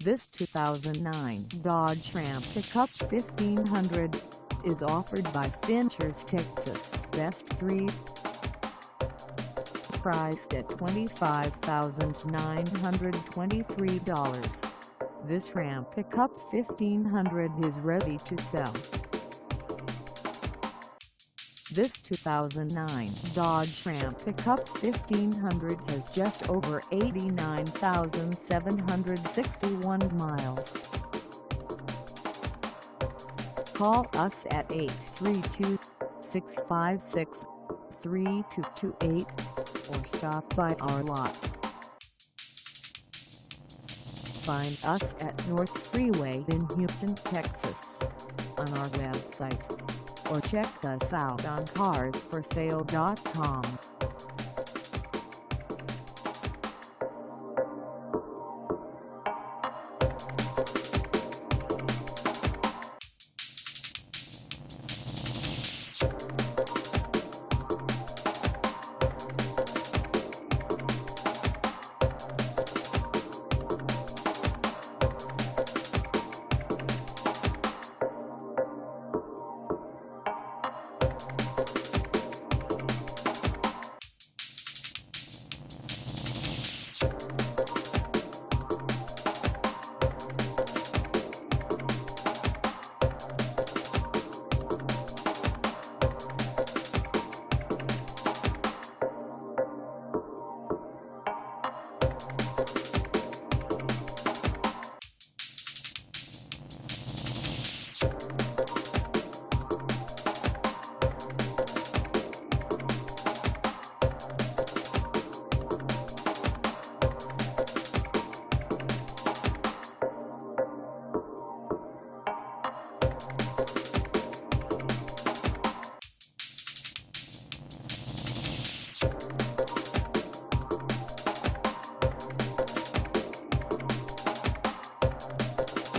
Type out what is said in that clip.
This 2009 Dodge Ram Pickup 1500 is offered by Finchers Texas Best 3. Priced at $25,923, this Ram Pickup 1500 is ready to sell. This 2009 Dodge Ram Pickup 1500 has just over 89,761 miles. Call us at 832-656-3228 or stop by our lot. Find us at North Freeway in Houston, Texas on our website, or check us out on carsforsale.com.